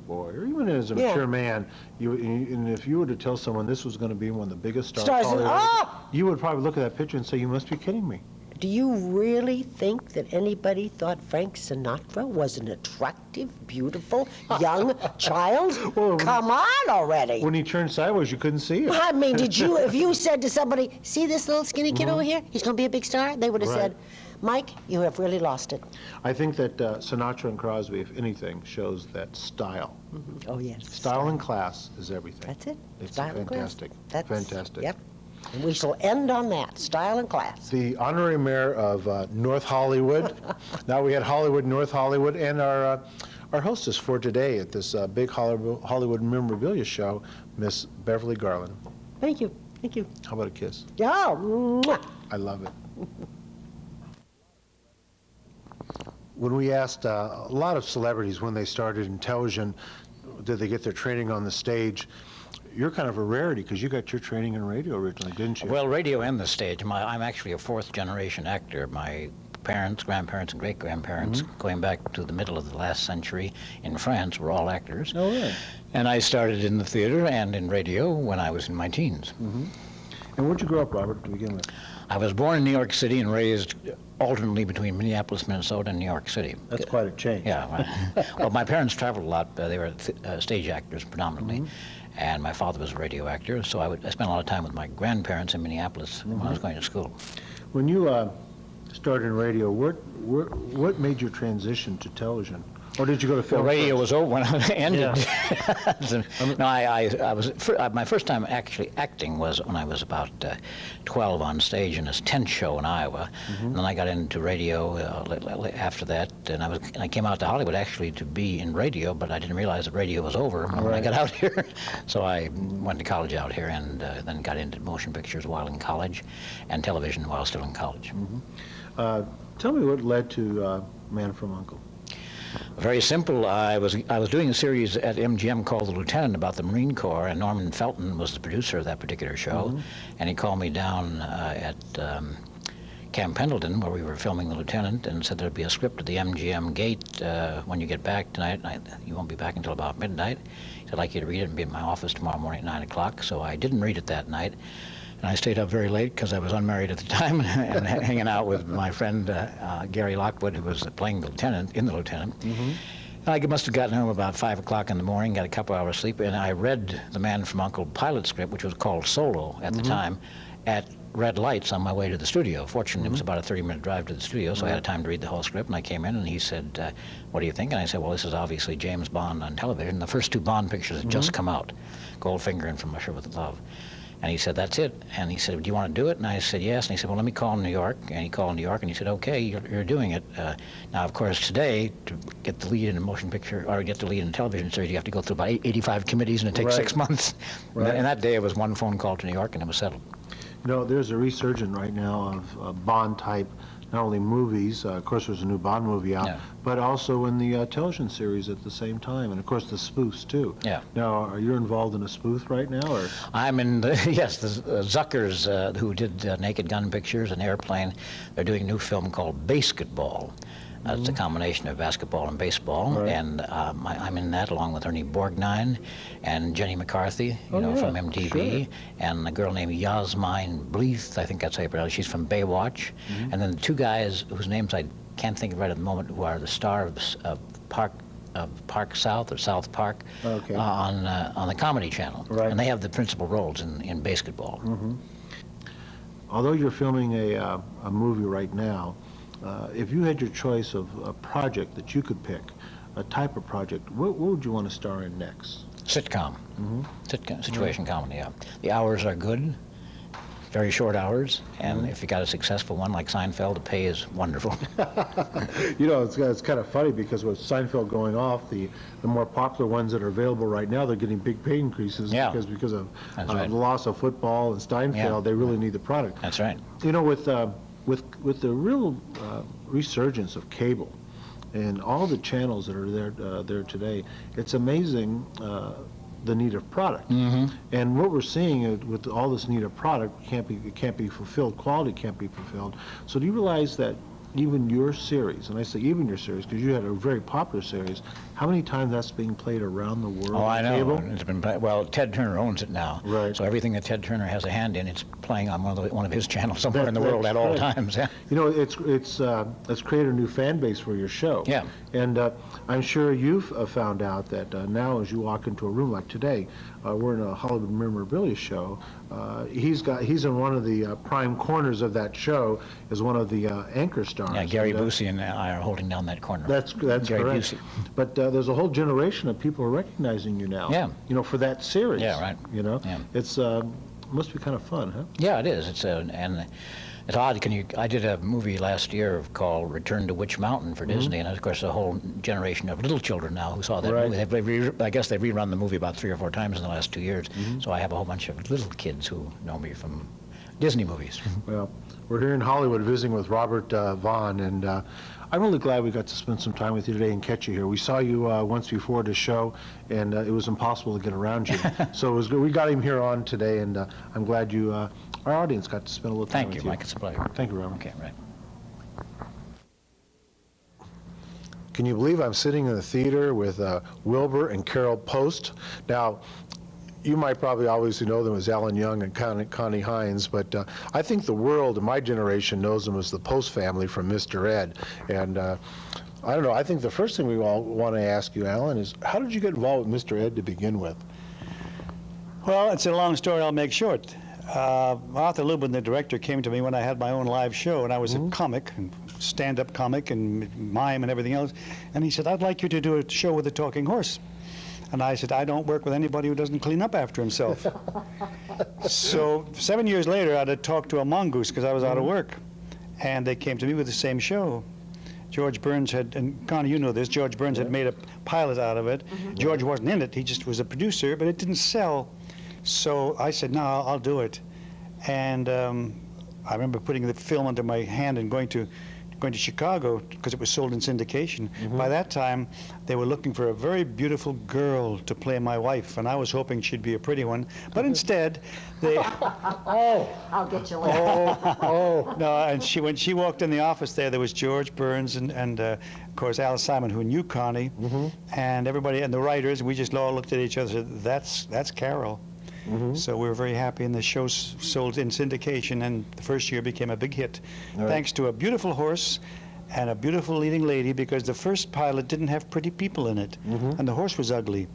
boy, or even as a mature man, and if you were to tell someone this was going to be one of the biggest stars in Hollywood, you would probably look at that picture and say, "You must be kidding me." Do you really think that anybody thought Frank Sinatra was an attractive, beautiful, young child? Well, come on already. When he turned sideways, you couldn't see it. I mean, if you said to somebody, see this little skinny kid over here? He's going to be a big star? They would have said, Mike, you have really lost it. I think that Sinatra and Crosby, if anything, shows that style. Oh, yes. Style and class is everything. That's it. It's Style fantastic. And class. That's, fantastic. Yep. And we shall end on that, style and class. The honorary mayor of North Hollywood. Now we had Hollywood, North Hollywood, and our hostess for today at this big Hollywood memorabilia show, Miss Beverly Garland. Thank you. Thank you. How about a kiss? Yeah. Mwah. I love it. When we asked a lot of celebrities when they started in television, did they get their training on the stage? You're kind of a rarity because you got your training in radio originally, didn't you? Well, radio and the stage. I'm actually a fourth-generation actor. My parents, grandparents, and great-grandparents, going back to the middle of the last century in France, were all actors. Oh, really? And I started in the theater and in radio when I was in my teens. And where'd you grow up, Robert, to begin with? I was born in New York City and raised alternately between Minneapolis, Minnesota, and New York City. That's quite a change. Yeah. Well, my parents traveled a lot. They were stage actors predominantly. And my father was a radio actor, so I spent a lot of time with my grandparents in Minneapolis when I was going to school. When you started in radio, what made your transition to television? Or did you go to film? Well, radio first? was over when I ended. Yeah. No, I was my first time actually acting was when I was about 12 on stage in a tent show in Iowa, and then I got into radio after that, and I came out to Hollywood actually to be in radio, but I didn't realize that radio was over when I got out here. So I went to college out here, and then got into motion pictures while in college, and television while still in college. Tell me what led to Man from U.N.C.L.E. Very simple. I was doing a series at MGM called The Lieutenant about the Marine Corps, and Norman Felton was the producer of that particular show, and he called me down at Camp Pendleton, where we were filming The Lieutenant, and said there'd be a script at the MGM gate when you get back tonight. You won't be back until about midnight. He said, I'd like you to read it and be in my office tomorrow morning at 9 o'clock. So I didn't read it that night. And I stayed up very late because I was unmarried at the time and hanging out with my friend Gary Lockwood, who was playing the lieutenant in The Lieutenant. And I must have gotten home about 5 o'clock in the morning, got a couple hours sleep, and I read the Man from U.N.C.L.E. pilot script, which was called Solo at the time, at red lights on my way to the studio. Fortunately, it was about a 30-minute drive to the studio, so I had time to read the whole script, and I came in, and he said, what do you think? And I said, well, this is obviously James Bond on television. The first two Bond pictures had just come out, Goldfinger and From Russia with Love. And he said, that's it. And he said, do you want to do it? And I said, yes. And he said, well, let me call New York. And he called New York, and he said, okay, you're doing it. Now, of course, today, to get the lead in a motion picture, or get the lead in a television series, you have to go through about 85 committees, and it takes 6 months. And that day, it was one phone call to New York, and it was settled. You know, there's a resurgence right now of Bond-type, not only movies, of course there's a new Bond movie out, but also in the television series at the same time, and of course the spoofs too. Yeah. Now, are you involved in a spoof right now, or? I'm in the, yes, the Zuckers, who did Naked Gun Pictures and Airplane. They're doing a new film called Basketball. It's a combination of basketball and baseball, and I'm in that along with Ernie Borgnine and Jenny McCarthy, from MTV, and a girl named Yasmine Bleeth, I think that's how you pronounce it. She's from Baywatch, and then the two guys whose names I can't think of right at the moment, who are the star of Park South or South Park on the Comedy Channel, and they have the principal roles in Basketball. Although you're filming a movie right now, if you had your choice of a project that you could pick, a type of project, what would you want to star in next? Sitcom. Situation comedy, yeah. The hours are good, very short hours, and if you got a successful one like Seinfeld, the pay is wonderful. It's kind of funny because with Seinfeld going off, the more popular ones that are available right now, they're getting big pay increases because of the loss of football and Steinfeld. They really need the product. That's right. With the real resurgence of cable and all the channels that are there today, it's amazing the need of product. And what we're seeing with all this need of product it can't be fulfilled. Quality can't be fulfilled. So do you realize that even your series, and I say even your series because you had a very popular series, how many times that's being played around the world Oh, I on know. cable? It's been well. Ted Turner owns it now, Right. so everything that Ted Turner has a hand in, it's playing on one of his channels somewhere That- in the world that's at all right. times. Yeah. You know, it's created a new fan base for your show. Yeah. And I'm sure you've found out that now as you walk into a room like today, we're in a Hollywood memorabilia show. He's in one of the prime corners of that show as one of the anchor stars. Yeah, Gary And, Busey and I are holding down that corner. That's Gary correct. Busey. But there's a whole generation of people recognizing you now. Yeah. You know, for that series. Yeah, right. You know, Yeah. it's must be kind of fun, huh? Yeah, it is. And it's odd. I did a movie last year called Return to Witch Mountain for Disney, and of course a whole generation of little children now who saw that Right. movie. I guess they've rerun the movie about 3 or 4 times in the last 2 years. So I have a whole bunch of little kids who know me from Disney movies. Well, we're here in Hollywood visiting with Robert Vaughn, and I'm really glad we got to spend some time with you today and catch you here. We saw you once before at a show, and it was impossible to get around you. So it was good. We got him here on today, and I'm glad our audience got to spend a little time Thank with you, Mike. It's a pleasure. Thank you, Robert. Okay, right. Can you believe I'm sitting in the theater with Wilbur and Carol Post? Now, you might probably always know them as Alan Young and Connie Hines, but I think the world in my generation knows them as the Post family from Mr. Ed. And I don't know, I think the first thing we all want to ask you, Alan, is how did you get involved with Mr. Ed to begin with? Well, it's a long story. I'll make short. Arthur Lubin, the director, came to me when I had my own live show, and I was a comic, stand-up comic, and mime and everything else. And he said, "I'd like you to do a show with a talking horse." And I said, "I don't work with anybody who doesn't clean up after himself." So 7 years later, I had talked to a mongoose because I was out of work, and they came to me with the same show. George Burns had, and Connie, you know this, George Burns had made a pilot out of it. George wasn't in it, he just was a producer, but it didn't sell. So I said, "No, I'll do it." And I remember putting the film under my hand and going to Chicago because it was sold in syndication. By that time, they were looking for a very beautiful girl to play my wife, and I was hoping she'd be a pretty one. But instead, they... I'll get you later. No, and when she walked in the office there was George Burns and of course, Alice Simon, who knew Connie, and everybody, and the writers. We just all looked at each other and said, that's Carol. So we were very happy, and the show sold in syndication, and the first year became a big hit, thanks to a beautiful horse and a beautiful leading lady, because the first pilot didn't have pretty people in it, and the horse was ugly.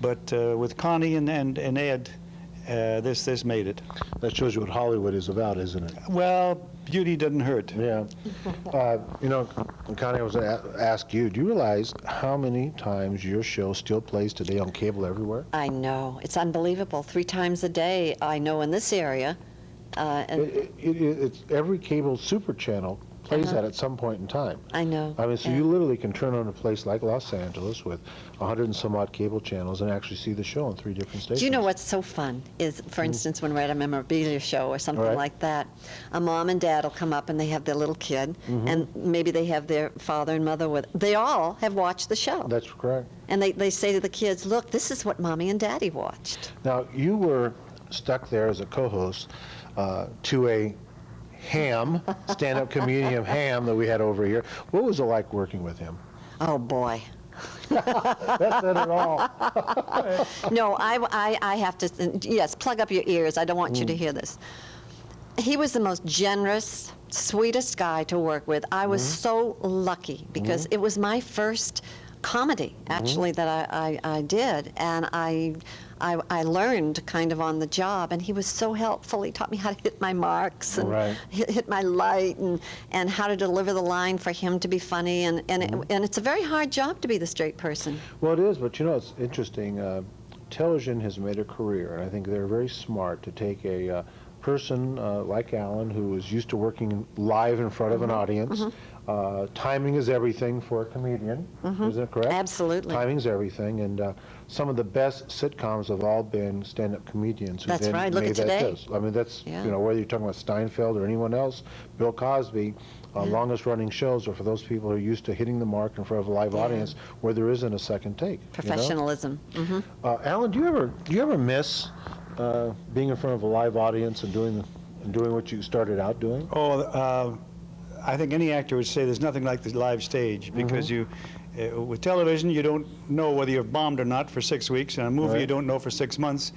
But with Connie and Ed, this made it. That shows you what Hollywood is about, isn't it? Well, beauty doesn't hurt. Yeah. You know, Connie, I was going to ask you, do you realize how many times your show still plays today on cable everywhere? I know. It's unbelievable. 3 times a day, I know, in this area. And It's every cable super channel plays that at some point in time. I know. I mean, so you literally can turn on a place like Los Angeles with 100 and some odd cable channels and actually see the show on 3 different stations. Do you know what's so fun is, for instance, when we're at a memorabilia show or something Right. like that, a mom and dad will come up and they have their little kid, and maybe they have their father and mother with. They all have watched the show. That's correct. And they say to the kids, "Look, this is what Mommy and Daddy watched." Now, you were stuck there as a co-host to a stand-up comedian Ham that we had over here. What was it like working with him? Oh, boy. That said it all. No, I have to, yes, plug up your ears. I don't want you to hear this. He was the most generous, sweetest guy to work with. I was so lucky because it was my first comedy, actually, that I did. And I learned kind of on the job, and he was so helpful. He taught me how to hit my marks and hit my light, and how to deliver the line for him to be funny. And it's a very hard job to be the straight person. Well, it is, but you know, it's interesting. Television has made a career, and I think they're very smart to take a person like Alan, who is used to working live in front of an audience. Timing is everything for a comedian, isn't it correct? Absolutely. Timing's everything, and some of the best sitcoms have all been stand-up comedians who That's then right. Look made at that today. this. I mean, that's, Yeah. you know, whether you're talking about Steinfeld or anyone else, Bill Cosby, longest running shows are for those people who are used to hitting the mark in front of a live audience where there isn't a second take. you know? Professionalism. Alan, do you ever miss being in front of a live audience and doing what you started out doing? I think any actor would say there's nothing like the live stage, because With television, you don't know whether you're bombed or not for 6 weeks. In a movie, Right. you don't know for 6 months.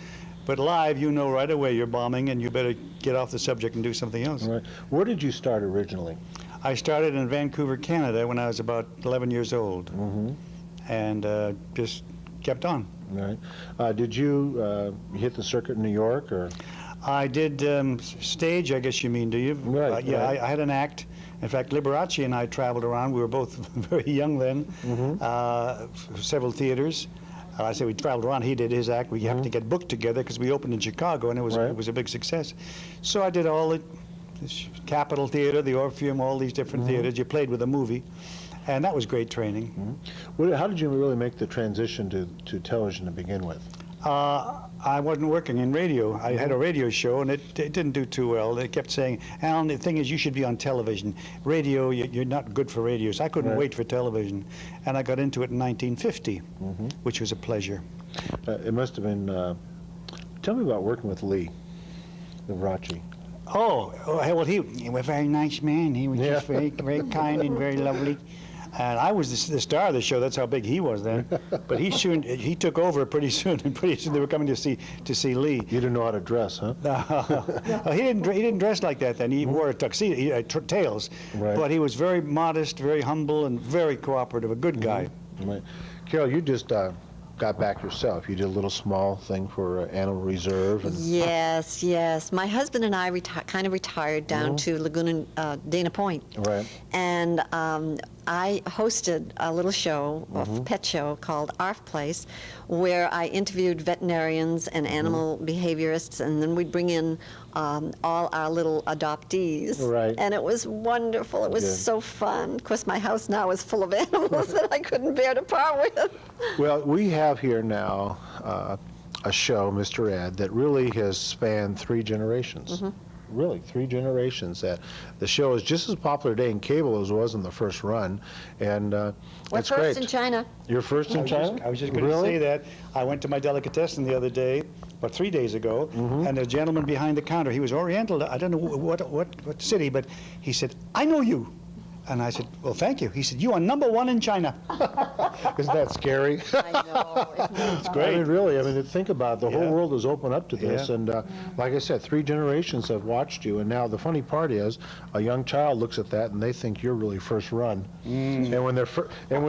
But live, you know right away you're bombing, and you better get off the subject and do something else. Right. Where did you start originally? I started in Vancouver, Canada, when I was about 11 years old, and just kept on. Right. Did you hit the circuit in New York, or? I did stage, I guess you mean, do you? Right, Yeah, right. I had an act. In fact, Liberace and I traveled around. We were both very young then, several theaters. I say we traveled around. He did his act. We happened to get booked together because we opened in Chicago, and Right. it was a big success. So I did all the Capitol Theater, the Orpheum, all these different theaters. You played with a movie, and that was great training. How did you really make the transition to television to begin with? I wasn't working in radio. I had a radio show, and it didn't do too well. They kept saying, Alan, the thing is, you should be on television. Radio, you're not good for radio. So I couldn't Right. wait for television. And I got into it in 1950, which was a pleasure. It must have been. Tell me about working with Lee Liberace. Well, he was a very nice man. He was just very, very kind and very lovely. And I was the star of the show. That's how big he was then. But he took over pretty soon, and pretty soon they were coming to see Lee. You didn't know how to dress, huh? He didn't dress like that then. He wore a tuxedo, tails. Right. But he was very modest, very humble, and very cooperative. A good guy. Right. Carol, you just got back yourself. You did a little small thing for Animal Reserve. And Yes, yes. My husband and I kind of retired down to Laguna, Dana Point. Right. And I hosted a little show, a pet show called Arf Place, where I interviewed veterinarians and animal behaviorists, and then we'd bring in all our little adoptees. Right. And it was wonderful. It was Good. so fun. Of course, my house now is full of animals that I couldn't bear to part with. Well, we have here now a show, Mr. Ed, that really has spanned 3 generations. Really, 3 generations. That the show is just as popular today in cable as it was in the first run, and We're it's first great. in China. You're first in China? I was just going to Really? say that. I went to my delicatessen the other day, about 3 days ago, and the gentleman behind the counter, he was Oriental. I don't know what city, but he said, "I know you." And I said, "Well, thank you." He said, "You are #1 in China." Isn't that scary? I know. It's great. I mean, really, think about it. The whole Yeah. world is open up to this, Yeah. and like I said, 3 generations have watched you, and now the funny part is, a young child looks at that and they think you're really first run. And when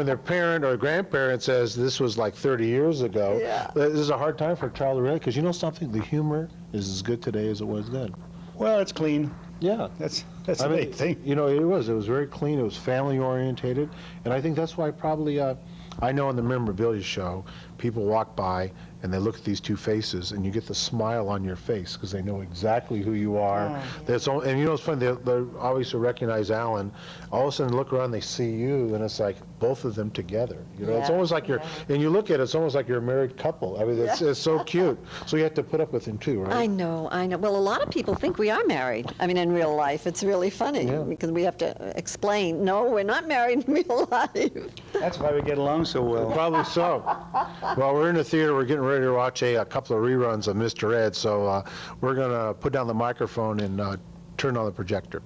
their parent or grandparent says this was like 30 years ago, Yeah. this is a hard time for a child to realize, because you know something, the humor is as good today as it was then. Well, it's clean. Yeah. That's the big thing. You know, it was very clean, it was family orientated, and I think that's why probably, I know on the memorabilia show, people walk by and they look at these 2 faces, and you get the smile on your face because they know exactly who you are. And you know, it's funny, they obviously recognize Alan. All of a sudden, look around, they see you, and it's like both of them together. You know, it's Yeah, almost like and you look at it, it's almost like you're a married couple. I mean, it's so cute. So you have to put up with him too, right? I know. Well, a lot of people think we are married. I mean, in real life, it's really funny Yeah. because we have to explain, no, we're not married in real life. That's why we get along so well. Probably so. Well, we're in the theater. We're getting ready to watch a couple of reruns of Mr. Ed, so we're going to put down the microphone and turn on the projector.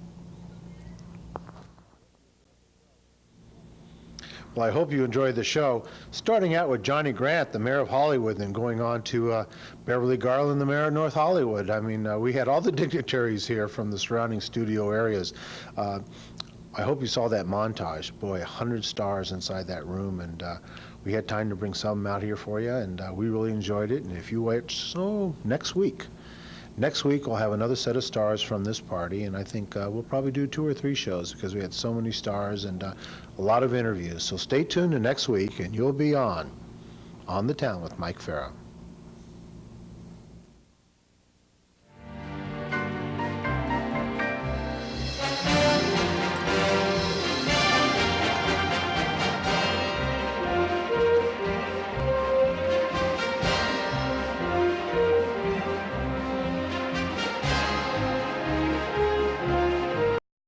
Well, I hope you enjoyed the show. Starting out with Johnny Grant, the mayor of Hollywood, and going on to Beverly Garland, the mayor of North Hollywood. I mean, we had all the dignitaries here from the surrounding studio areas. I hope you saw that montage. Boy, 100 stars inside that room, and we had time to bring some out here for you, and we really enjoyed it. And if you wait, next week we'll have another set of stars from this party, and I think we'll probably do 2 or 3 shows because we had so many stars and a lot of interviews. So stay tuned to next week, and you'll be on the Town with Mike Farah.